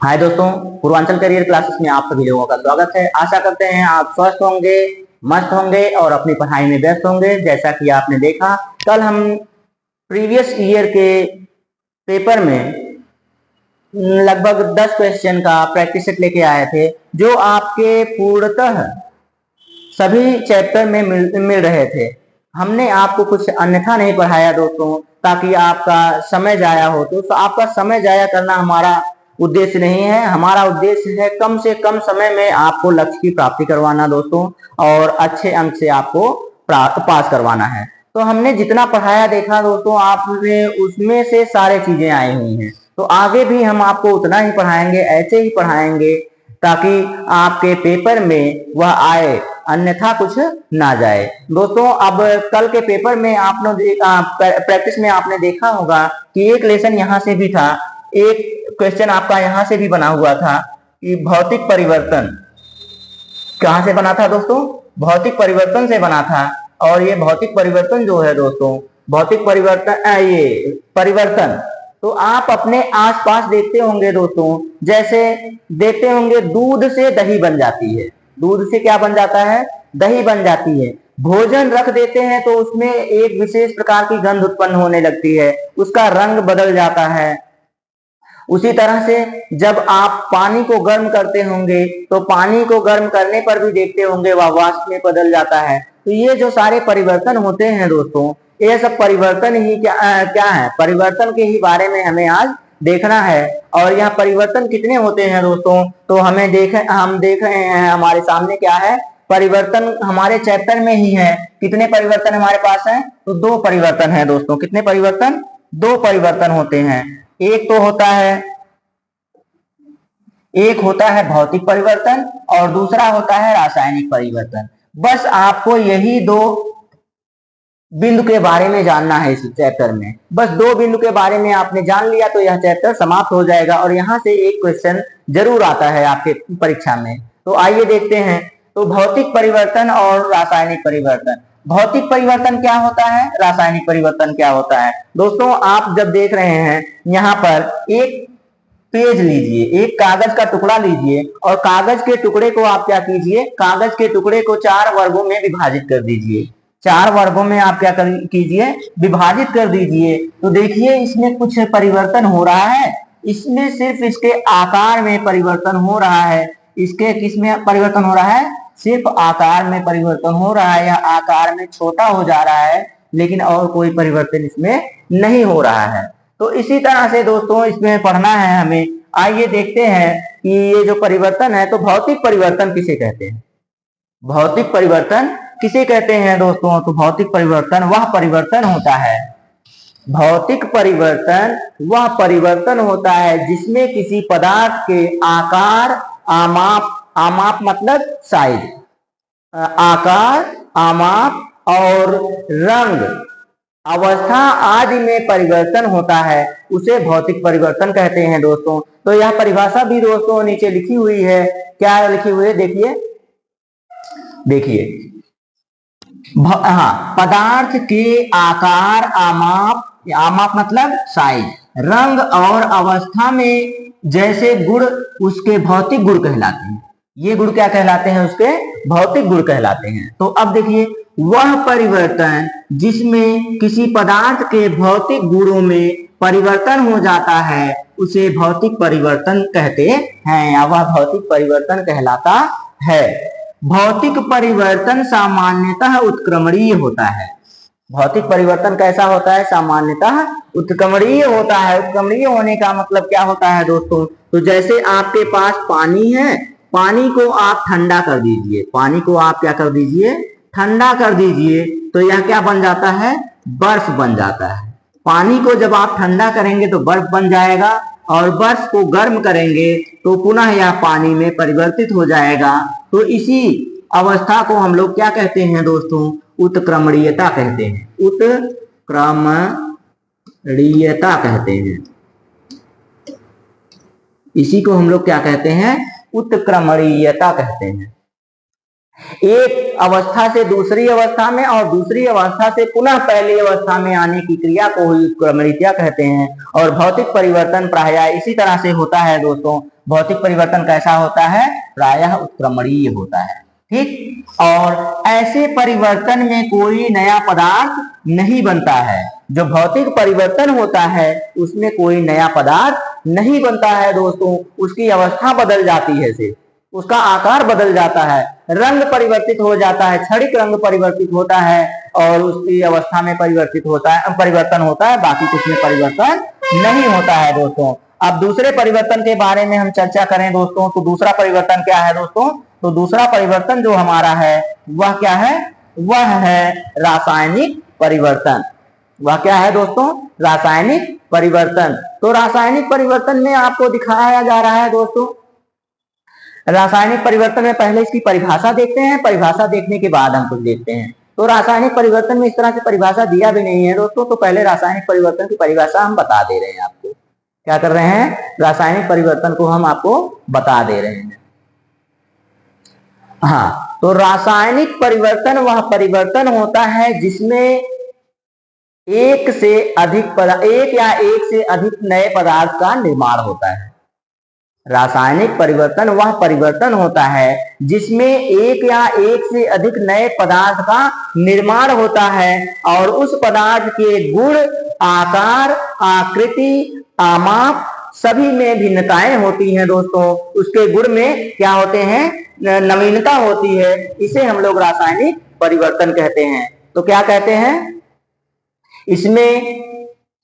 हाय दोस्तों, Purvanchal career classes में आप सभी लोगों का स्वागत है। आशा करते हैं आप स्वस्थ होंगे, मस्त होंगे और अपनी पढ़ाई में व्यस्त होंगे। जैसा कि आपने देखा, कल हम प्रीवियस ईयर के पेपर में लगभग 10 क्वेश्चन का प्रैक्टिस सेट लेके आए थे, जो आपके पूर्णतः सभी चैप्टर में मिल रहे थे। हमने आपको कुछ अन्यथा नहीं पढ़ाया दोस्तों, ताकि आपका समय जाया हो। तो आपका समय जाया करना हमारा उद्देश्य नहीं है। हमारा उद्देश्य है कम से कम समय में आपको लक्ष्य की प्राप्ति करवाना दोस्तों, और अच्छे अंक से आपको पास करवाना है। तो हमने जितना पढ़ाया देखा दोस्तों, आपने उसमें से सारे चीजें आई हुई हैं। तो आगे भी हम आपको उतना ही पढ़ाएंगे, ऐसे ही पढ़ाएंगे ताकि आपके पेपर में वह आए, अन्यथा कुछ ना जाए दोस्तों। अब कल के पेपर में आपने प्रैक्टिस में आपने देखा होगा कि एक लेसन यहाँ से भी था, एक क्वेश्चन आपका यहाँ से भी बना हुआ था कि भौतिक परिवर्तन कहाँ से बना था दोस्तों? भौतिक परिवर्तन से बना था। और ये भौतिक परिवर्तन जो है दोस्तों, भौतिक परिवर्तन ये परिवर्तन तो आप अपने आसपास देखते होंगे दोस्तों। जैसे देखते होंगे दूध से दही बन जाती है। दूध से क्या बन जाता है? दही बन जाती है। भोजन रख देते हैं तो उसमें एक विशेष प्रकार की गंध उत्पन्न होने लगती है, उसका रंग बदल जाता है। उसी तरह से जब आप पानी को गर्म करते होंगे तो पानी को गर्म करने पर भी देखते होंगे वह वाष्प में बदल जाता है। तो ये जो सारे परिवर्तन होते हैं दोस्तों, ये सब परिवर्तन ही क्या है? परिवर्तन के ही बारे में हमें आज देखना है। और यह परिवर्तन कितने होते हैं दोस्तों? तो हम देख रहे हैं हमारे सामने क्या है, परिवर्तन हमारे चैप्टर में ही है। कितने परिवर्तन हमारे पास है? तो 2 परिवर्तन है दोस्तों। कितने परिवर्तन? 2 परिवर्तन होते हैं। एक होता है भौतिक परिवर्तन और दूसरा होता है रासायनिक परिवर्तन। बस आपको यही 2 बिंदु के बारे में जानना है इस चैप्टर में। बस 2 बिंदु के बारे में आपने जान लिया तो यह चैप्टर समाप्त हो जाएगा। और यहाँ से एक क्वेश्चन जरूर आता है आपके परीक्षा में। तो आइए देखते हैं। तो भौतिक परिवर्तन और रासायनिक परिवर्तन। भौतिक परिवर्तन क्या होता है, रासायनिक परिवर्तन क्या होता है? दोस्तों आप जब देख रहे हैं, यहाँ पर एक पेज लीजिए, एक कागज का टुकड़ा लीजिए और कागज के टुकड़े को आप क्या कीजिए, कागज के टुकड़े को 4 वर्गों में विभाजित कर दीजिए। 4 वर्गों में आप क्या कीजिए, विभाजित कर दीजिए। तो देखिए इसमें कुछ परिवर्तन हो रहा है। इसमें सिर्फ इसके आकार में परिवर्तन हो रहा है। इसके किसमें परिवर्तन हो रहा है? सिर्फ आकार में परिवर्तन हो रहा है, या आकार में छोटा हो जा रहा है, लेकिन और कोई परिवर्तन इसमें नहीं हो रहा है। तो इसी तरह से दोस्तों इसमें पढ़ना है हमें। आइए देखते हैं कि ये जो परिवर्तन है, तो भौतिक परिवर्तन किसे कहते हैं? भौतिक परिवर्तन किसे कहते हैं दोस्तों? तो भौतिक परिवर्तन वह परिवर्तन होता है, भौतिक परिवर्तन वह परिवर्तन होता है जिसमें किसी पदार्थ के आकार, आमाप मतलब साइज, आकार, आमाप और रंग, अवस्था आदि में परिवर्तन होता है, उसे भौतिक परिवर्तन कहते हैं दोस्तों। तो यह परिभाषा भी दोस्तों नीचे लिखी हुई है। क्या लिखी हुई है? देखिए हाँ, पदार्थ के आकार, आमाप मतलब साइज, रंग और अवस्था में जैसे गुण उसके भौतिक गुण कहलाते हैं। ये गुण क्या कहलाते हैं? उसके भौतिक गुण कहलाते हैं। तो अब देखिए, वह परिवर्तन जिसमें किसी पदार्थ के भौतिक गुणों में परिवर्तन हो जाता है, उसे भौतिक परिवर्तन कहते हैं, या वह भौतिक परिवर्तन कहलाता है। भौतिक परिवर्तन सामान्यतः उत्क्रमणीय होता है। भौतिक परिवर्तन कैसा होता है? सामान्यतः उत्क्रमणीय होता है। उत्क्रमणीय होने का मतलब क्या होता है दोस्तों? तो जैसे आपके पास पानी है, पानी को आप ठंडा कर दीजिए, पानी को आप क्या कर दीजिए, ठंडा कर दीजिए, तो यह क्या बन जाता है? बर्फ बन जाता है। पानी को जब आप ठंडा करेंगे तो बर्फ बन जाएगा, और बर्फ को गर्म करेंगे तो पुनः यह पानी में परिवर्तित हो जाएगा। तो इसी अवस्था को हम लोग क्या कहते हैं दोस्तों? उत्क्रमणीयता कहते हैं। उत्क्रमणीयता कहते हैं। इसी को हम लोग क्या कहते हैं? उत्क्रमणीयता कहते हैं। एक अवस्था से दूसरी अवस्था में और दूसरी अवस्था से पुनः पहली अवस्था में आने की क्रिया को ही उत्क्रमणीयता कहते हैं। और भौतिक परिवर्तन प्रायः इसी तरह से होता है दोस्तों। भौतिक परिवर्तन कैसा होता है? प्रायः उत्क्रमणीय होता है। ठीक, और ऐसे परिवर्तन में कोई नया पदार्थ नहीं बनता है। जो भौतिक परिवर्तन होता है उसमें कोई नया पदार्थ नहीं बनता है दोस्तों, उसकी अवस्था बदल जाती है, सिर्फ उसका आकार बदल जाता है, रंग परिवर्तित हो जाता है, क्षणिक रंग परिवर्तित होता है और उसकी अवस्था में परिवर्तन होता है, बाकी कुछ में परिवर्तन नहीं होता है दोस्तों। अब दूसरे परिवर्तन के बारे में हम चर्चा करें दोस्तों, तो दूसरा परिवर्तन क्या है दोस्तों? तो दूसरा परिवर्तन जो हमारा है वह क्या है? वह है रासायनिक परिवर्तन। वह क्या है दोस्तों? रासायनिक परिवर्तन। तो रासायनिक परिवर्तन में आपको दिखाया जा रहा है दोस्तों, रासायनिक परिवर्तन में पहले इसकी परिभाषा देखते हैं, परिभाषा देखने के बाद हम कुछ देखते हैं। तो रासायनिक परिवर्तन में इस तरह से परिभाषा दिया भी नहीं है दोस्तों, तो पहले रासायनिक परिवर्तन की परिभाषा हम बता दे रहे हैं आपको। क्या कर रहे हैं? रासायनिक परिवर्तन को हम आपको बता दे रहे हैं। हाँ, तो रासायनिक परिवर्तन वह परिवर्तन होता है जिसमें एक या एक से अधिक नए पदार्थ का निर्माण होता है। रासायनिक परिवर्तन वह परिवर्तन होता है जिसमें एक या एक से अधिक नए पदार्थ का निर्माण होता है और उस पदार्थ के गुण, आकार, आकृति, आमाप सभी में भिन्नताएं होती हैं दोस्तों। उसके गुण में क्या होते हैं? नवीनता होती है। इसे हम लोग रासायनिक परिवर्तन कहते हैं। तो क्या कहते हैं इसमें?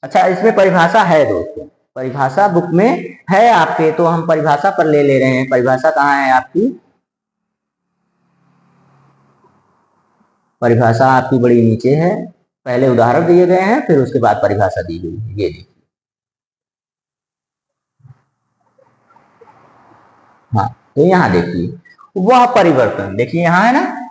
अच्छा, इसमें परिभाषा है दोस्तों, परिभाषा बुक में है आपके, तो हम परिभाषा पर ले रहे हैं। परिभाषा कहाँ है आपकी? परिभाषा आपकी बड़ी नीचे है, पहले उदाहरण दिए गए हैं फिर उसके बाद परिभाषा दी गई है। ये देखिए, हाँ, तो यहाँ देखिए, वह परिवर्तन, देखिए यहाँ है ना,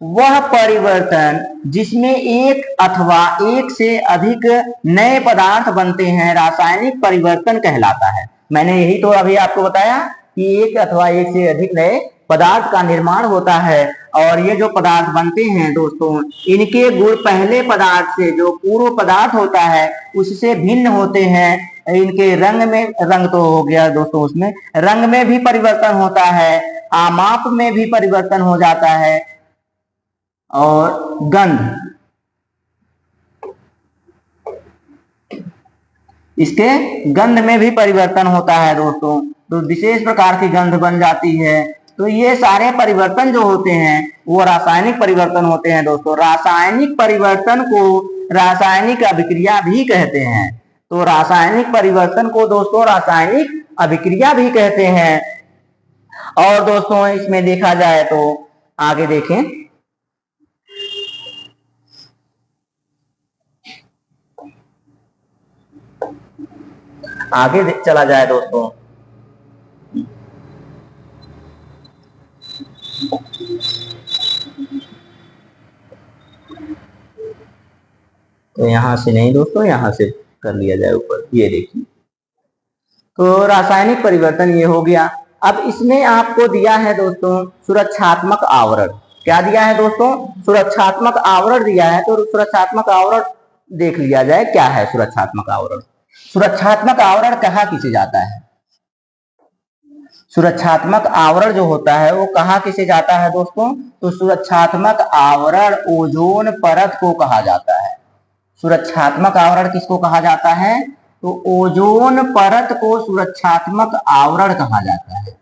वह परिवर्तन जिसमें एक अथवा एक से अधिक नए पदार्थ बनते हैं रासायनिक परिवर्तन कहलाता है। मैंने यही तो अभी आपको बताया कि एक अथवा एक से अधिक नए पदार्थ का निर्माण होता है और ये जो पदार्थ बनते हैं दोस्तों, इनके गुण पहले पदार्थ से, जो पूर्व पदार्थ होता है उससे भिन्न होते हैं। इनके रंग तो हो गया दोस्तों, उसमें रंग में भी परिवर्तन होता है, आमाप में भी परिवर्तन हो जाता है और गंध, इसके गंध में भी परिवर्तन होता है दोस्तों, तो विशेष प्रकार की गंध बन जाती है। तो ये सारे परिवर्तन जो होते हैं वो रासायनिक परिवर्तन होते हैं दोस्तों। रासायनिक परिवर्तन को रासायनिक अभिक्रिया भी कहते हैं। तो रासायनिक परिवर्तन को दोस्तों रासायनिक अभिक्रिया भी कहते हैं। और दोस्तों इसमें देखा जाए तो आगे देखें, आगे चला जाए दोस्तों, तो यहां से नहीं दोस्तों, यहां से कर लिया जाए ऊपर। ये देखिए, तो रासायनिक परिवर्तन ये हो गया। अब इसमें आपको दिया है दोस्तों सुरक्षात्मक आवरण। क्या दिया है दोस्तों? सुरक्षात्मक आवरण दिया है। तो सुरक्षात्मक आवरण देख लिया जाए, क्या है सुरक्षात्मक आवरण। सुरक्षात्मक आवरण कहा किसे जाता है? सुरक्षात्मक आवरण जो होता है वो कहा किसे जाता है दोस्तों? तो सुरक्षात्मक आवरण ओजोन परत को कहा जाता है। सुरक्षात्मक आवरण किसको कहा जाता है? तो ओजोन परत को सुरक्षात्मक आवरण कहा जाता है।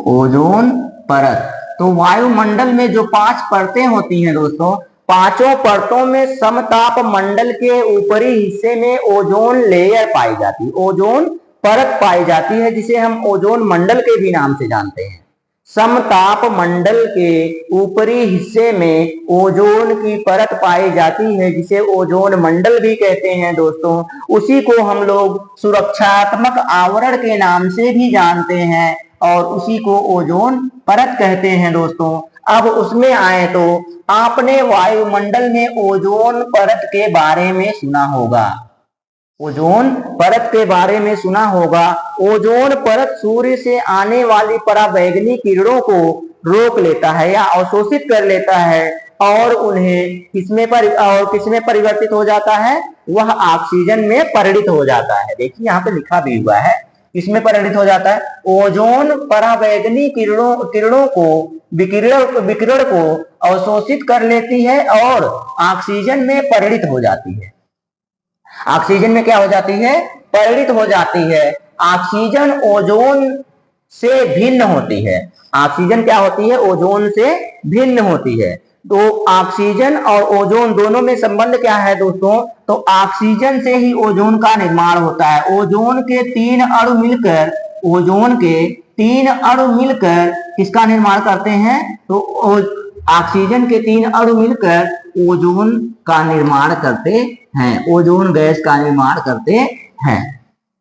ओजोन परत, तो वायुमंडल में जो 5 परतें होती हैं दोस्तों, पांचों परतों में समताप मंडल के ऊपरी हिस्से में ओजोन लेयर पाई जाती है, ओजोन परत पाई जाती है, जिसे हम ओजोन मंडल के भी नाम से जानते हैं। समताप मंडल के ऊपरी हिस्से में ओजोन की परत पाई जाती है, जिसे ओजोन मंडल भी कहते हैं दोस्तों। उसी को हम लोग सुरक्षात्मक आवरण के नाम से भी जानते हैं और उसी को ओजोन परत कहते हैं दोस्तों। अब उसमें आए तो आपने वायुमंडल में ओजोन परत के बारे में सुना होगा, ओजोन परत के बारे में सुना होगा। ओजोन परत सूर्य से आने वाली पराबैंगनी किरणों को रोक लेता है या अवशोषित कर लेता है और उन्हें किसमें परिवर्तित हो जाता है? वह ऑक्सीजन में परिणित हो जाता है। देखिए यहाँ पे लिखा भी हुआ है, किसमें परिणित हो जाता है? ओजोन पराबैंगनी किरणों को विकिरण को अवशोषित कर लेती है और ऑक्सीजन में परिणित हो जाती है। ऑक्सीजन में क्या हो जाती है? परिणित हो जाती है। ऑक्सीजन ओजोन से भिन्न होती है। ऑक्सीजन क्या होती है? ओजोन से भिन्न होती है। तो ऑक्सीजन और ओजोन दोनों में संबंध क्या है दोस्तों? तो ऑक्सीजन से ही ओजोन का निर्माण होता है। ओजोन के 3 अणु मिलकर किसका निर्माण करते हैं? तो ऑक्सीजन के 3 अणु मिलकर ओजोन का निर्माण करते हैं, ओजोन गैस का निर्माण करते हैं।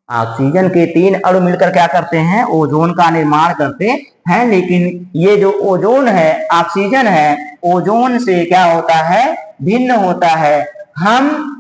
ऑक्सीजन के 3 अणु मिलकर क्या करते हैं? ओजोन का निर्माण करते हैं। लेकिन ये जो ओजोन है, ऑक्सीजन है, ओजोन से क्या होता है? भिन्न होता है। हम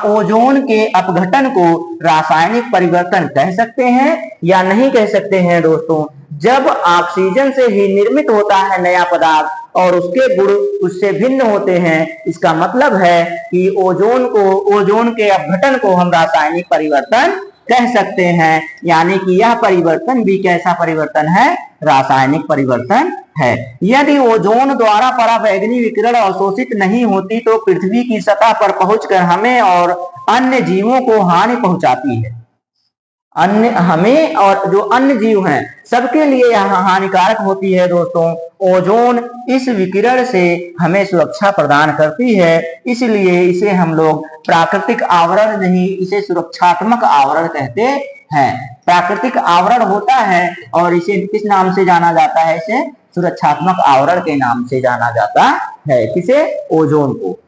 ओजोन के अपघटन को रासायनिक परिवर्तन कह सकते हैं या नहीं कह सकते हैं दोस्तों? जब ऑक्सीजन से ही निर्मित होता है नया पदार्थ और उसके गुण उससे भिन्न होते हैं, इसका मतलब है कि ओजोन के अपघटन को हम रासायनिक परिवर्तन कह सकते हैं। यानी कि यह परिवर्तन भी कैसा परिवर्तन है? रासायनिक परिवर्तन है। यदि ओजोन द्वारा पराबैंगनी विकिरण अवशोषित नहीं होती तो पृथ्वी की सतह पर पहुंचकर हमें और अन्य जीवों को हानि पहुंचाती है। हमें और जो अन्य जीव हैं सबके लिए यह हानिकारक होती है दोस्तों। ओजोन इस विकिरण से हमें सुरक्षा प्रदान करती है, इसलिए इसे हम लोग प्राकृतिक आवरण नहीं, इसे सुरक्षात्मक आवरण कहते हैं। प्राकृतिक आवरण होता है और इसे किस नाम से जाना जाता है? इसे सुरक्षात्मक आवरण के नाम से जाना जाता है। किसे? ओजोन को।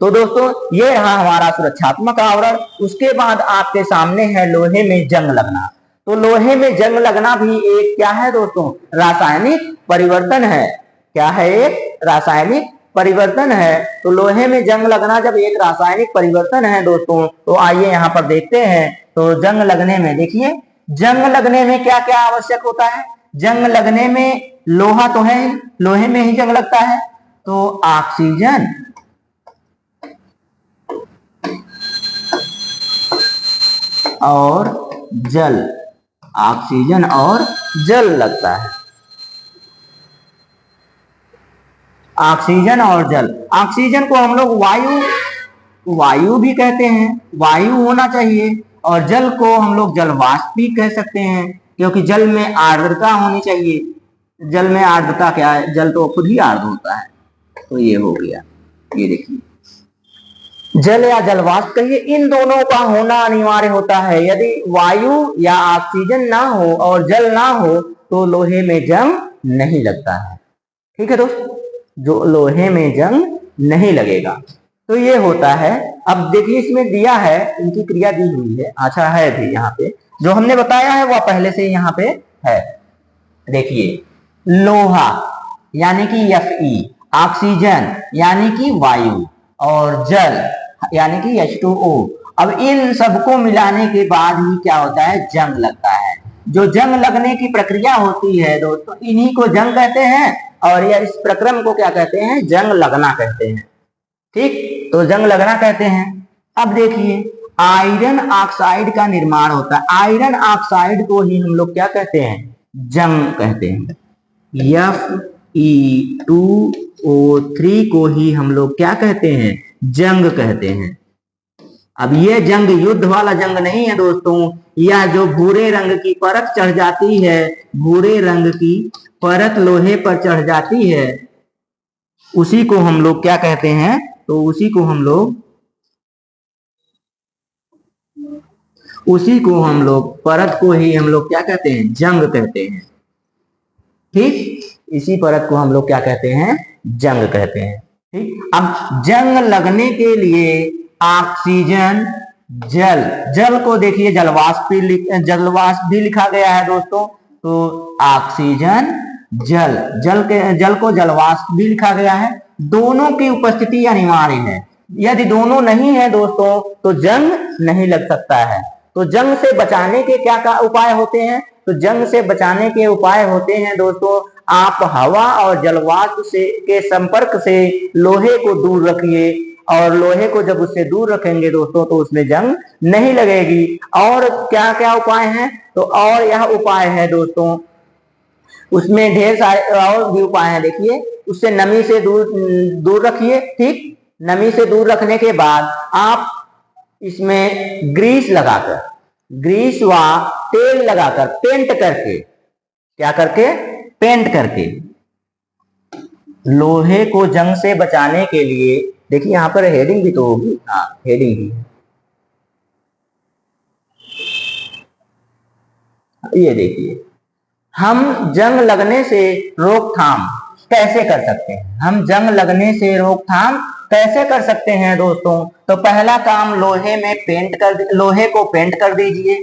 तो दोस्तों ये रहा हमारा सुरक्षात्मक आवरण। उसके बाद आपके सामने है लोहे में जंग लगना। तो लोहे में जंग लगना भी एक क्या है दोस्तों? रासायनिक परिवर्तन है। क्या है? एक रासायनिक परिवर्तन है। तो लोहे में जंग लगना जब एक रासायनिक परिवर्तन है दोस्तों, तो आइए यहाँ पर देखते हैं। तो जंग लगने में देखिए, जंग लगने में क्या क्या आवश्यक होता है? जंग लगने में लोहा तो है, लोहे में ही जंग लगता है। तो ऑक्सीजन और जल, ऑक्सीजन और जल लगता है। ऑक्सीजन और जल, ऑक्सीजन को हम लोग वायु भी कहते हैं, वायु होना चाहिए। और जल को हम लोग जलवाष्प भी कह सकते हैं, क्योंकि जल में आर्द्रता होनी चाहिए। जल में आर्द्रता क्या है? जल तो खुद ही आर्द्र होता है। तो ये हो गया, ये देखिए, जल या जलवाष्प कहिए, इन दोनों का होना अनिवार्य होता है। यदि वायु या ऑक्सीजन ना हो और जल ना हो तो लोहे में जंग नहीं लगता है। ठीक है दोस्तों, जो लोहे में जंग नहीं लगेगा। तो ये होता है। अब देखिए इसमें दिया है, इनकी क्रिया दी हुई है। अच्छा है भी, यहाँ पे जो हमने बताया है वह पहले से यहाँ पे है। देखिए, लोहा यानी कि Fe, ऑक्सीजन यानी कि वायु, और जल यानी कि H2O। अब इन सबको मिलाने के बाद ही क्या होता है? जंग लगता है। जो जंग लगने की प्रक्रिया होती है दोस्तों, इन्हीं को जंग कहते हैं, और यह इस प्रक्रम को क्या कहते हैं? जंग लगना कहते हैं। ठीक, तो जंग लगना कहते हैं। अब देखिए, आयरन ऑक्साइड का निर्माण होता है। आयरन ऑक्साइड को ही हम लोग क्या कहते हैं? जंग कहते हैं। Fe2O3 को ही हम लोग क्या कहते हैं? जंग कहते हैं। अब ये जंग युद्ध वाला जंग नहीं है दोस्तों। यह जो भूरे रंग की परत चढ़ जाती है, भूरे रंग की परत लोहे पर चढ़ जाती है, उसी को हम लोग क्या कहते हैं? तो उसी को हम लोग परत को ही हम लोग क्या कहते हैं? जंग कहते हैं। ठीक, इसी परत को हम लोग क्या कहते हैं? जंग कहते हैं। ठीक, अब जंग लगने के लिए ऑक्सीजन, जल को देखिए जलवाष्प भी लिखा गया है दोस्तों। तो ऑक्सीजन, जल को जलवाष्प भी लिखा गया है। दोनों की उपस्थिति अनिवार्य है। यदि दोनों नहीं है दोस्तों तो जंग नहीं लग सकता है। तो जंग से बचाने के क्या उपाय होते हैं? तो जंग से बचाने के उपाय होते हैं दोस्तों, आप हवा और जलवाष्प के संपर्क से लोहे को दूर रखिए। और लोहे को जब उससे दूर रखेंगे दोस्तों तो उसमें जंग नहीं लगेगी। और क्या क्या उपाय हैं, तो और यह उपाय है दोस्तों, उसमें ढेर सारे और भी उपाय हैं। देखिए, उससे नमी से दूर दूर रखिए। ठीक, नमी से दूर रखने के बाद आप इसमें ग्रीस लगाकर, ग्रीस व तेल लगाकर, पेंट करके, क्या करके, पेंट करके लोहे को जंग से बचाने के लिए, देखिए यहां पर हेडिंग भी तो होगी, हाँ हेडिंग भी, ये देखिए, हम जंग लगने से रोकथाम कैसे कर सकते हैं, हम जंग लगने से रोकथाम कैसे कर सकते हैं दोस्तों। तो पहला काम, लोहे में पेंट कर, लोहे को पेंट कर दीजिए।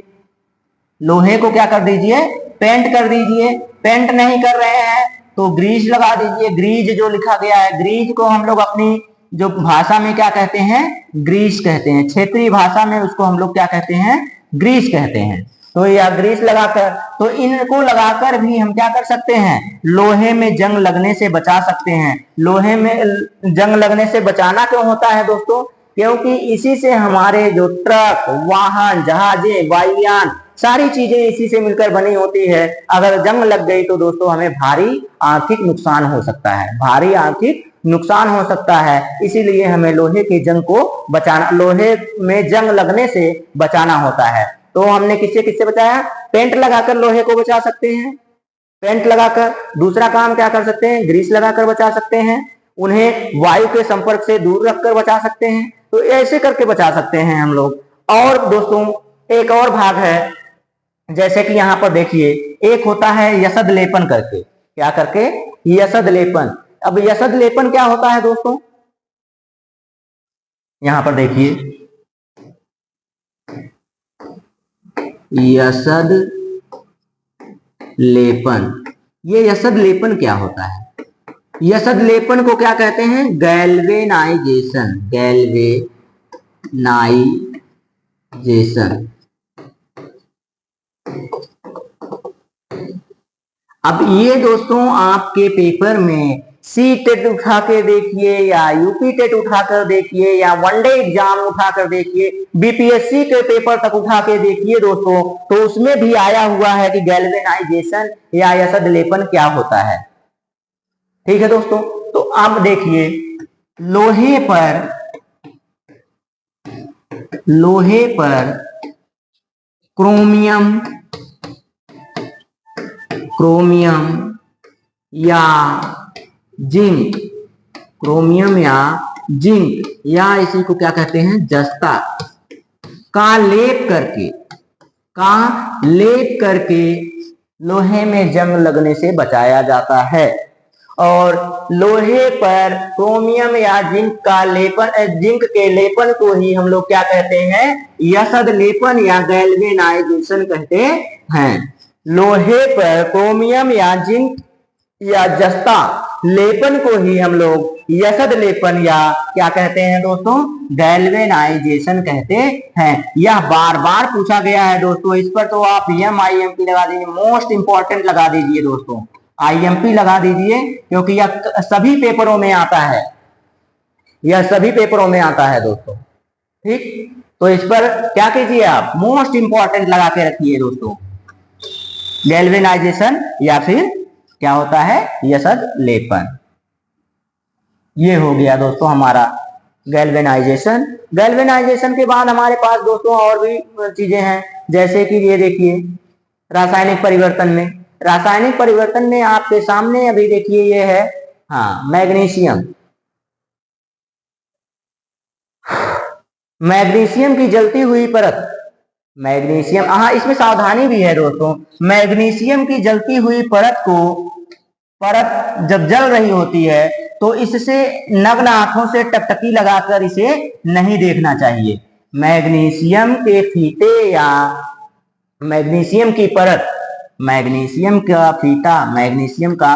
लोहे को क्या कर दीजिए, पेंट कर दीजिए। पेंट नहीं कर रहे हैं तो ग्रीज लगा दीजिए। ग्रीज जो लिखा गया है, ग्रीज को हम लोग अपनी जो भाषा में क्या कहते हैं, ग्रीस कहते हैं। क्षेत्रीय भाषा में उसको हम लोग क्या कहते हैं, ग्रीस कहते हैं। तो या ग्रीस लगाकर, तो इनको लगाकर भी हम क्या कर सकते हैं, लोहे में जंग लगने से बचा सकते हैं। लोहे में जंग लगने से बचाना क्यों होता है दोस्तों, क्योंकि इसी से हमारे जो ट्रक, वाहन, जहाजें, वायुयान, सारी चीजें इसी से मिलकर बनी होती है। अगर जंग लग गई तो दोस्तों हमें भारी आर्थिक नुकसान हो सकता है, भारी आर्थिक नुकसान हो सकता है। इसीलिए हमें लोहे के जंग को बचाना, लोहे में जंग लगने से बचाना होता है। तो हमने किससे किससे बचाया, पेंट लगाकर लोहे को बचा सकते हैं, पेंट लगाकर। दूसरा काम क्या कर सकते हैं, ग्रीस लगाकर बचा सकते हैं। उन्हें वायु के संपर्क से दूर रखकर बचा सकते हैं। तो ऐसे करके बचा सकते हैं हम लोग। और दोस्तों एक और भाग है, जैसे कि यहाँ पर देखिए, एक होता है यसद लेपन करके, क्या करके, यसद लेपन। अब यसद लेपन क्या होता है दोस्तों, यहां पर देखिए, यसद लेपन, ये यसद लेपन क्या होता है, यसद लेपन को क्या कहते हैं, गैल्वेनाइजेशन, गैल्वेनाइजेशन। अब ये दोस्तों आपके पेपर में सी टेट उठा के देखिए, या यूपी टेट उठाकर देखिए, या वनडे एग्जाम उठाकर देखिए, बीपीएससी के पेपर तक उठा के देखिए दोस्तों, तो उसमें भी आया हुआ है कि गैल्वेनाइजेशन या यसद लेपन क्या होता है। ठीक है दोस्तों, तो अब देखिए, लोहे पर क्रोमियम या जिंक, क्रोमियम या जिंक, या इसी को क्या कहते हैं, जस्ता का लेप करके लोहे में जंग लगने से बचाया जाता है। और लोहे पर क्रोमियम या जिंक का लेपन, जिंक के लेपन को ही हम लोग क्या कहते हैं, यसद लेपन या गैल्वेनाइजेशन कहते हैं। लोहे पर क्रोमियम या जिंक या जस्ता लेपन को ही हम लोग यसद लेपन या क्या कहते हैं दोस्तों, गैल्वेनाइजेशन कहते हैं। यह बार बार पूछा गया है दोस्तों, इस पर तो आप IMP लगा दीजिए, मोस्ट इंपॉर्टेंट लगा दीजिए दोस्तों, IMP लगा दीजिए, क्योंकि यह सभी पेपरों में आता है, यह सभी पेपरों में आता है दोस्तों। ठीक, तो इस पर क्या कीजिए आप, मोस्ट इंपॉर्टेंट लगा के रखिए दोस्तों, गैल्वेनाइजेशन या फिर क्या होता है, यसद लेपन। ये हो गया दोस्तों हमारा गैल्वेनाइजेशन। गैल्वेनाइजेशन के बाद हमारे पास दोस्तों और भी चीजें हैं, जैसे कि ये देखिए, रासायनिक परिवर्तन में, रासायनिक परिवर्तन में आपके सामने अभी देखिए ये है, हाँ, मैग्नीशियम, मैग्नीशियम की जलती हुई परत, मैग्नीशियम, हाँ इसमें सावधानी भी है दोस्तों, मैग्नीशियम की जलती हुई परत जब जल रही होती है तो इससे नग्न आंखों से टकटकी लगाकर इसे नहीं देखना चाहिए। मैग्नीशियम के फीते या मैग्नीशियम की परत, मैग्नीशियम का फीता, मैग्नीशियम का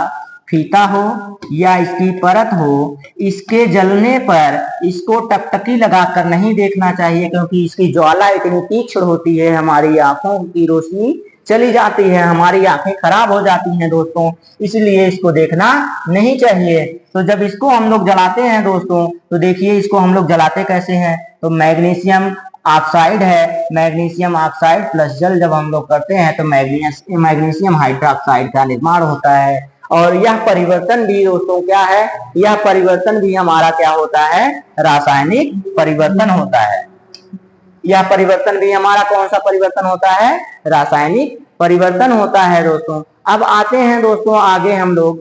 फीता हो या इसकी परत हो, इसके जलने पर इसको टकटकी लगाकर नहीं देखना चाहिए, क्योंकि इसकी ज्वाला इतनी तीक्ष्ण होती है, हमारी आंखों की रोशनी चली जाती है, हमारी आंखें खराब हो जाती हैं दोस्तों, इसलिए इसको देखना नहीं चाहिए। तो जब इसको हम लोग जलाते हैं दोस्तों, तो देखिए इसको हम लोग जलाते कैसे हैं। तो मैग्नीशियम ऑक्साइड है, मैग्नीशियम ऑक्साइड प्लस जल जब हम लोग करते हैं तो मैग्नीशियम हाइड्रोक्साइड का निर्माण होता है। और यह परिवर्तन भी दोस्तों क्या है, यह परिवर्तन भी हमारा क्या होता है, रासायनिक परिवर्तन होता है। यह परिवर्तन भी हमारा कौन सा परिवर्तन होता है, रासायनिक परिवर्तन होता है दोस्तों। अब आते हैं दोस्तों आगे हम लोग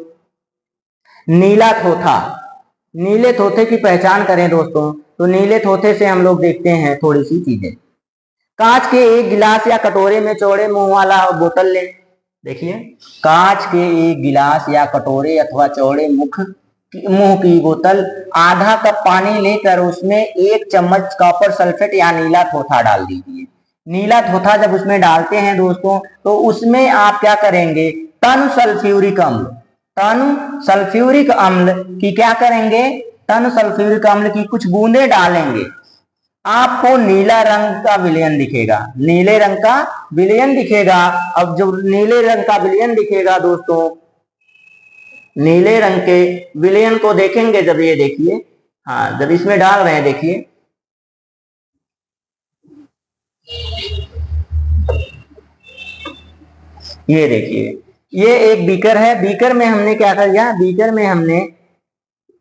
नीला थोथा। नीले थोथे की पहचान करें दोस्तों, तो नीले थोथे से हम लोग देखते हैं थोड़ी सी चीजें। कांच के एक गिलास या कटोरे में चौड़े मुंह वाला बोतल ले। देखिए कांच के एक गिलास या कटोरे अथवा चौड़े मुंह की बोतल, आधा कप पानी लेकर उसमें 1 चम्मच कॉपर सल्फेट या नीला थोथा डाल दीजिए। नीला थोथा जब उसमें डालते हैं दोस्तों, तो उसमें आप क्या करेंगे, टन सल्फ्यूरिक अम्ल, टन सल्फ्यूरिक अम्ल की क्या करेंगे, टन सल्फ्यूरिक अम्ल की कुछ बूंदे डालेंगे। आपको नीला रंग का विलयन दिखेगा, नीले रंग का विलयन दिखेगा। अब जो नीले रंग का विलयन दिखेगा दोस्तों, नीले रंग के विलयन को देखेंगे जब ये देखिए, हाँ जब इसमें डाल रहे हैं देखिए, ये देखिए ये एक बीकर है। बीकर में हमने क्या किया, बीकर में हमने,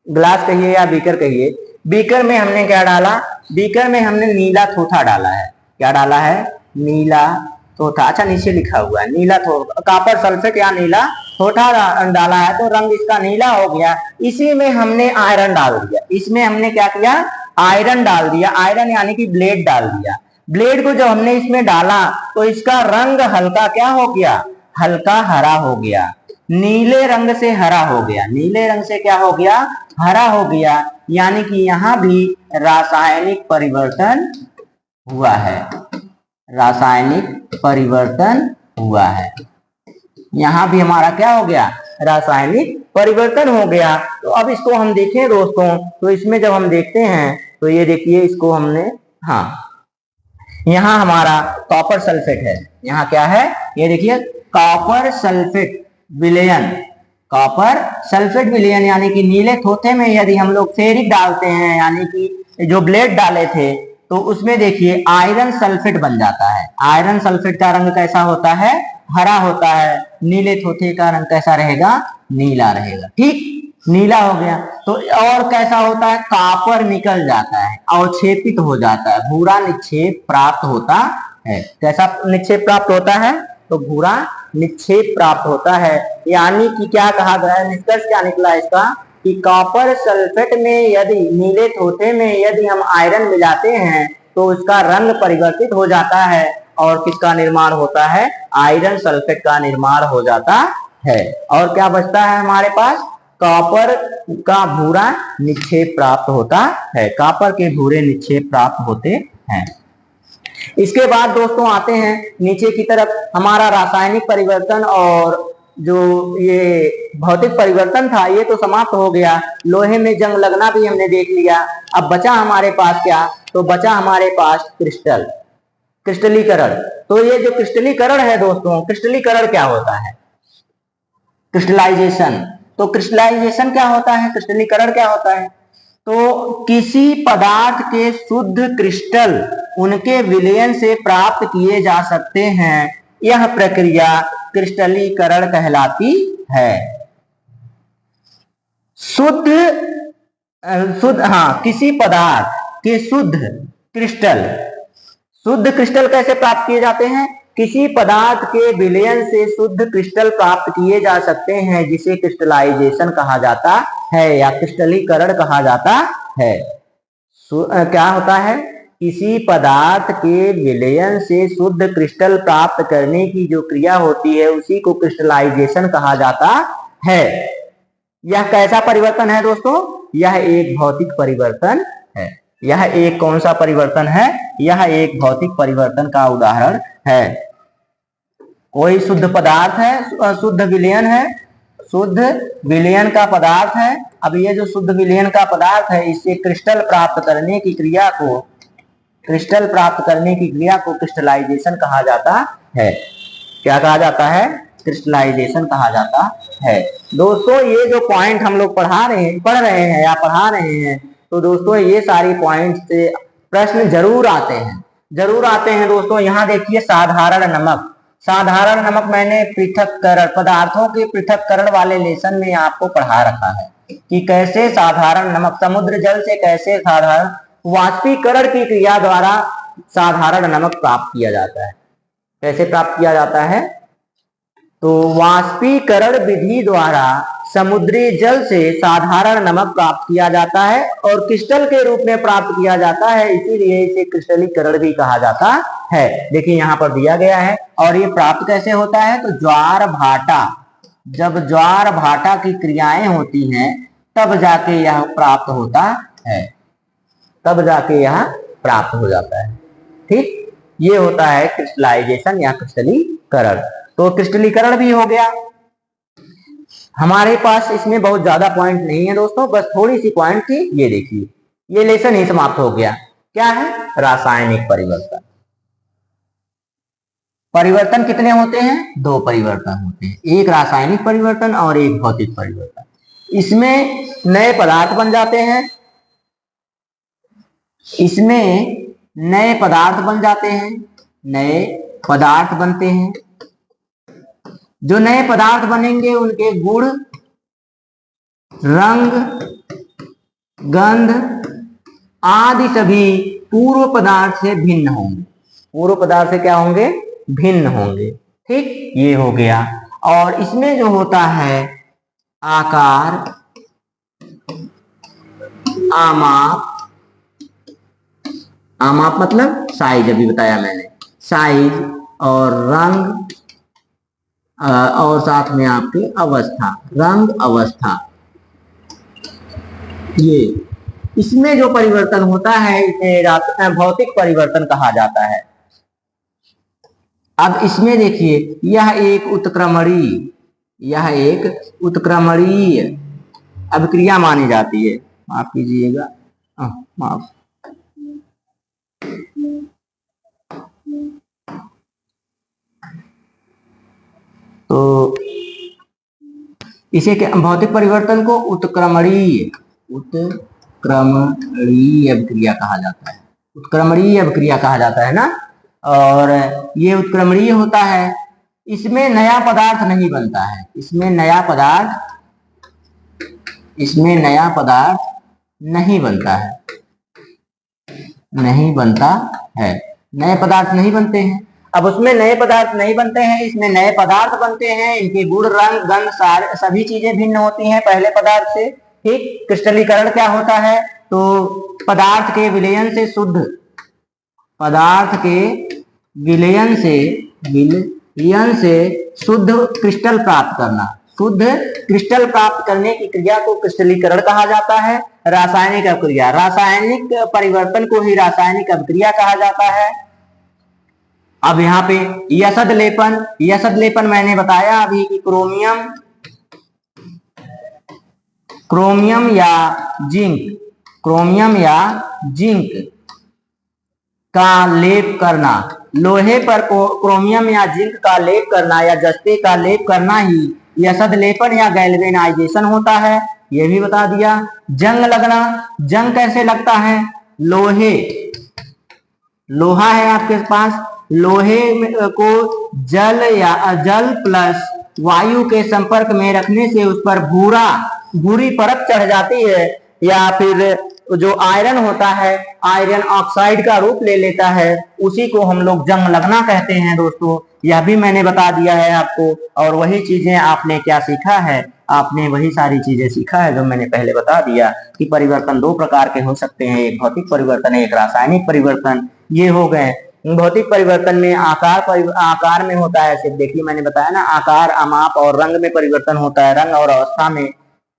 ग्लास कहिए या बीकर कहिए, बीकर में हमने क्या डाला, बीकर में हमने नीला थोथा डाला है। क्या डाला है, नीला थोथा। अच्छा नीचे लिखा हुआ है नीला थोथा, कॉपर सल्फेट या नीला थोथा डाला है, तो रंग इसका नीला हो गया। इसी में हमने आयरन डाल दिया, इसमें हमने क्या किया, आयरन डाल दिया। आयरन यानी कि ब्लेड डाल दिया। ब्लेड को जब हमने इसमें डाला तो इसका रंग हल्का क्या हो गया, हल्का हरा हो गया, नीले रंग से हरा हो गया, नीले रंग से क्या हो गया, हरा हो गया। यानी कि यहां भी रासायनिक परिवर्तन हुआ है, रासायनिक परिवर्तन हुआ है। यहां भी हमारा क्या हो गया, रासायनिक परिवर्तन हो गया। तो अब इसको हम देखें दोस्तों, तो इसमें जब हम देखते हैं तो ये देखिए इसको हमने, हाँ यहां हमारा कॉपर सल्फेट है, यहां क्या है, ये देखिए कॉपर सल्फेट विलयन, कॉपर सल्फेट विलयन यानी कि नीले थोथे में यदि हम लोग फेरिक डालते हैं, यानी कि जो ब्लेड डाले थे, तो उसमें देखिए आयरन सल्फेट बन जाता है। आयरन सल्फेट का रंग कैसा होता है, हरा होता है। नीले थोथे का रंग कैसा रहेगा, नीला रहेगा। ठीक, नीला हो गया। तो और कैसा होता है, कॉपर निकल जाता है, अवक्षेपित हो जाता है, भूरा निक्षेप प्राप्त होता है। कैसा निक्षेप प्राप्त होता है, तो भूरा निक्षेप प्राप्त होता है। यानी कि क्या कहा गया है, निष्कर्ष क्या निकला इसका, कि कॉपर सल्फेट में यदि, नीले थोथे में यदि हम आयरन मिलाते हैं तो उसका रंग परिवर्तित हो जाता है और किसका निर्माण होता है, आयरन सल्फेट का निर्माण हो जाता है। और क्या बचता है हमारे पास, कॉपर का भूरा निक्षेप प्राप्त होता है, कॉपर के भूरे निक्षेप प्राप्त होते हैं। इसके बाद दोस्तों आते हैं नीचे की तरफ, हमारा रासायनिक परिवर्तन और जो ये भौतिक परिवर्तन था ये तो समाप्त हो गया। लोहे में जंग लगना भी हमने देख लिया। अब बचा हमारे पास क्या, तो बचा हमारे पास क्रिस्टल, क्रिस्टलीकरण। तो ये जो क्रिस्टलीकरण है दोस्तों, क्रिस्टलीकरण क्या होता है, क्रिस्टलाइजेशन। तो क्रिस्टलाइजेशन क्या होता है, क्रिस्टलीकरण क्या होता है, तो किसी पदार्थ के शुद्ध क्रिस्टल उनके विलयन से प्राप्त किए जा सकते हैं, यह प्रक्रिया क्रिस्टलीकरण कहलाती है। शुद्ध हाँ, किसी पदार्थ के शुद्ध क्रिस्टल, शुद्ध क्रिस्टल कैसे प्राप्त किए जाते हैं, किसी पदार्थ के विलयन से शुद्ध क्रिस्टल प्राप्त किए जा सकते हैं, जिसे क्रिस्टलाइजेशन कहा जाता है या क्रिस्टलीकरण कहा जाता है। क्या होता है, किसी पदार्थ के विलयन से शुद्ध क्रिस्टल प्राप्त करने की जो क्रिया होती है उसी को क्रिस्टलाइजेशन कहा जाता है। यह कैसा परिवर्तन है दोस्तों, यह एक भौतिक परिवर्तन है। यह एक कौन सा परिवर्तन है, यह एक भौतिक परिवर्तन का उदाहरण है। कोई शुद्ध पदार्थ है, शुद्ध विलयन है, शुद्ध विलयन का पदार्थ है। अब ये जो शुद्ध विलयन का पदार्थ है, इससे क्रिस्टल प्राप्त करने की क्रिया को क्रिस्टलाइजेशन कहा जाता है। क्या कहा जाता है? क्रिस्टलाइजेशन कहा जाता है। दोस्तों ये जो पॉइंट हम लोग पढ़ रहे हैं, तो दोस्तों ये सारी पॉइंट से प्रश्न जरूर आते हैं दोस्तों। यहाँ देखिए साधारण नमक मैंने पृथक्करण, पदार्थों के पृथक्करण वाले लेसन में आपको पढ़ा रखा है कि कैसे साधारण नमक समुद्र जल से कैसे साधारण वाष्पीकरण की क्रिया द्वारा साधारण नमक प्राप्त किया जाता है। कैसे प्राप्त किया जाता है? तो वाष्पीकरण विधि द्वारा समुद्री जल से साधारण नमक प्राप्त किया जाता है और क्रिस्टल के रूप में प्राप्त किया जाता है, इसीलिए इसे क्रिस्टलीकरण भी कहा जाता है। देखिए यहाँ पर दिया गया है। और ये प्राप्त कैसे होता है? तो जब ज्वार भाटा की क्रियाएं होती हैं तब जाके यह प्राप्त होता है, तब जाके यह प्राप्त हो जाता है। ठीक, ये होता है क्रिस्टलाइजेशन या क्रिस्टलीकरण। तो क्रिस्टलीकरण भी हो गया। हमारे पास इसमें बहुत ज्यादा पॉइंट नहीं है दोस्तों, बस थोड़ी सी पॉइंट थी। ये देखिए, ये लेसन ही समाप्त हो गया। क्या है? रासायनिक परिवर्तन। परिवर्तन कितने होते हैं? 2 परिवर्तन होते हैं, एक रासायनिक परिवर्तन और एक भौतिक परिवर्तन। इसमें नए पदार्थ बन जाते हैं, नए पदार्थ बनते हैं। जो नए पदार्थ बनेंगे उनके गुण, रंग, गंध आदि सभी पूर्व पदार्थ से भिन्न होंगे। पूर्व पदार्थ से क्या होंगे? भिन्न होंगे। ठीक, ये हो गया। और इसमें जो होता है आकार, आमाप मतलब साइज, अभी बताया मैंने, साइज और रंग और साथ में आपकी अवस्था, रंग अवस्था, ये इसमें जो परिवर्तन होता है इसे भौतिक परिवर्तन कहा जाता है। अब इसमें देखिए, यह एक उत्क्रमणीय अभिक्रिया मानी जाती है। माफ कीजिएगा, माफ। तो इसे भौतिक परिवर्तन को उत्क्रमणीय अभिक्रिया कहा जाता है। उत्क्रमणीय अभिक्रिया कहा जाता है ना। और ये उत्क्रमणीय होता है। इसमें नया पदार्थ नहीं बनता है, इसमें नया पदार्थ नहीं बनता है, नए पदार्थ नहीं बनते हैं। अब उसमें नए पदार्थ नहीं बनते हैं, इसमें नए पदार्थ बनते हैं। इनके गुण, रंग, गंध सभी चीजें भिन्न होती हैं पहले पदार्थ से। ठीक, क्रिस्टलीकरण क्या होता है? तो पदार्थ के विलयन से शुद्ध क्रिस्टल प्राप्त करना। शुद्ध क्रिस्टल प्राप्त करने की क्रिया को क्रिस्टलीकरण कहा जाता है। रासायनिक अभिक्रिया, रासायनिक परिवर्तन को ही रासायनिक अभिक्रिया कहा जाता है। अब यहाँ पे यसद लेपन मैंने बताया अभी कि क्रोमियम या जिंक का लेप करना, लोहे पर क्रोमियम या जिंक का लेप करना या जस्ते का लेप करना ही यसद लेपन या गैल्वेनाइजेशन होता है। यह भी बता दिया। जंग लगना, जंग कैसे लगता है? लोहा है आपके पास, लोहे को जल प्लस वायु के संपर्क में रखने से उस पर भूरी परत चढ़ जाती है, या फिर जो आयरन होता है, आयरन ऑक्साइड का रूप ले लेता है, उसी को हम लोग जंग लगना कहते हैं दोस्तों। यह भी मैंने बता दिया है आपको। और वही चीजें आपने क्या सीखा है? आपने वही सारी चीजें सीखा है जो मैंने पहले बता दिया कि परिवर्तन 2 प्रकार के हो सकते हैं, एक भौतिक परिवर्तन, एक रासायनिक परिवर्तन। ये हो गए। भौतिक परिवर्तन में आकार में होता है, सिर्फ देखिए मैंने बताया ना, आकार, अमाप और रंग में परिवर्तन होता है, रंग और अवस्था में।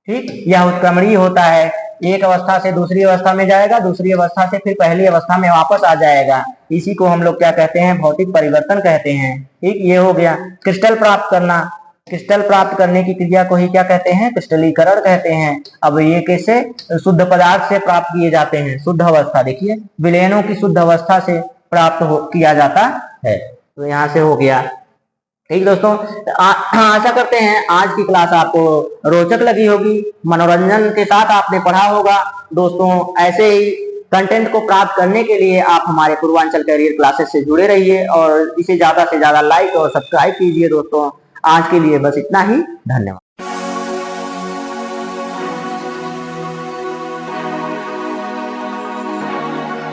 ठीक, यह उत्क्रमणीय होता है, एक अवस्था से दूसरी अवस्था में जाएगा, दूसरी अवस्था से फिर पहली अवस्था में वापस आ जाएगा। इसी को हम लोग क्या कहते हैं? भौतिक परिवर्तन कहते हैं। ठीक, ये हो गया। क्रिस्टल प्राप्त करना, क्रिस्टल प्राप्त करने की क्रिया को ही क्या कहते हैं? क्रिस्टलीकरण कहते हैं। अब ये कैसे शुद्ध पदार्थ से प्राप्त किए जाते हैं? शुद्ध अवस्था, देखिए विलयनों की शुद्ध अवस्था से प्राप्त किया जाता है। तो यहाँ से हो गया। ठीक दोस्तों, आशा करते हैं आज की क्लास आपको रोचक लगी होगी, मनोरंजन के साथ आपने पढ़ा होगा। दोस्तों ऐसे ही कंटेंट को प्राप्त करने के लिए आप हमारे पूर्वांचल करियर क्लासेस से जुड़े रहिए और इसे ज्यादा से ज्यादा लाइक और सब्सक्राइब कीजिए। दोस्तों आज के लिए बस इतना ही, धन्यवाद।